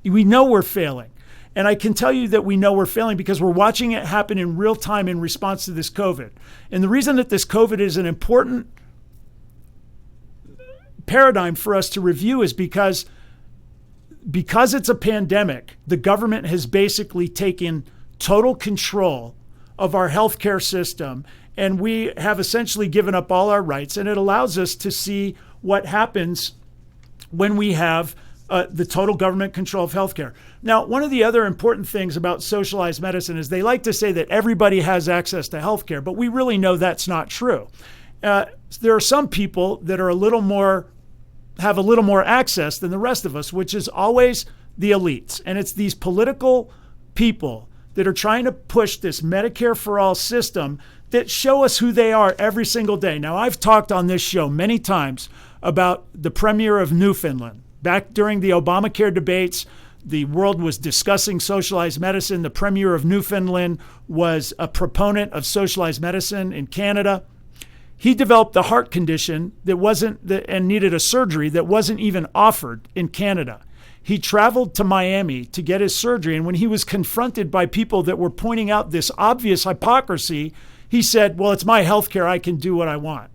We know we're failing. And I can tell you that we know we're failing because we're watching it happen in real time in response to this COVID. And the reason that this COVID is an important paradigm for us to review is because it's a pandemic, the government has basically taken total control of our healthcare system, and we have essentially given up all our rights. And it allows us to see what happens when we have the total government control of healthcare. Now, one of the other important things about socialized medicine is they like to say that everybody has access to healthcare, but we really know that's not true. There are some people that are have a little more access than the rest of us, which is always the elites. And it's these political people that are trying to push this Medicare for All system that show us who they are every single day. Now, I've talked on this show many times about the Premier of Newfoundland. Back during the Obamacare debates, the world was discussing socialized medicine. The Premier of Newfoundland was a proponent of socialized medicine in Canada. He developed a heart condition and needed a surgery that wasn't even offered in Canada. He traveled to Miami to get his surgery, and when he was confronted by people that were pointing out this obvious hypocrisy, he said, well, it's my healthcare, I can do what I want.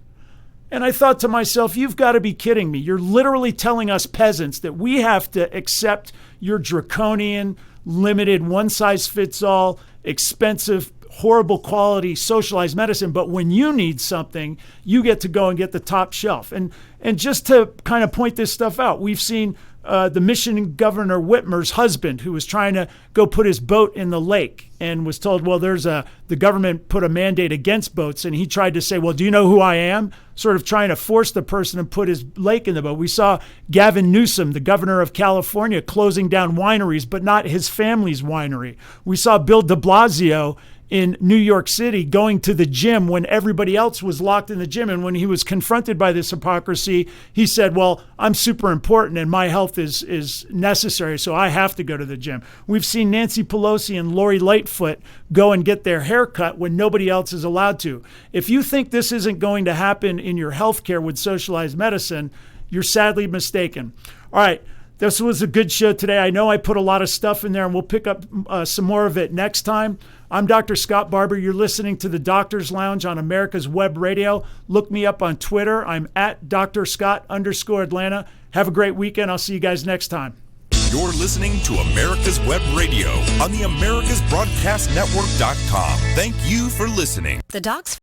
And I thought to myself, you've got to be kidding me. You're literally telling us peasants that we have to accept your draconian, limited, one-size-fits-all, expensive, horrible quality socialized medicine, but when you need something, you get to go and get the top shelf. And just to kind of point this stuff out, we've seen the Michigan Governor Whitmer's husband, who was trying to go put his boat in the lake and was told, well, the government put a mandate against boats. And he tried to say, well, do you know who I am? Sort of trying to force the person to put his lake in the boat. We saw Gavin Newsom, the governor of California, closing down wineries, but not his family's winery. We saw Bill de Blasio in New York City going to the gym when everybody else was locked in the gym. And when he was confronted by this hypocrisy, he said, well, I'm super important and my health is necessary, so I have to go to the gym. We've seen Nancy Pelosi and Lori Lightfoot go and get their hair cut when nobody else is allowed to. If you think this isn't going to happen in your healthcare with socialized medicine, you're sadly mistaken. All right. This was a good show today. I know I put a lot of stuff in there, and we'll pick up some more of it next time. I'm Dr. Scott Barbour. You're listening to the Doctor's Lounge on America's Web Radio. Look me up on Twitter. I'm at @DrScott_Atlanta. Have a great weekend. I'll see you guys next time. You're listening to America's Web Radio on the AmericasBroadcastNetwork.com. Thank you for listening. The Doc's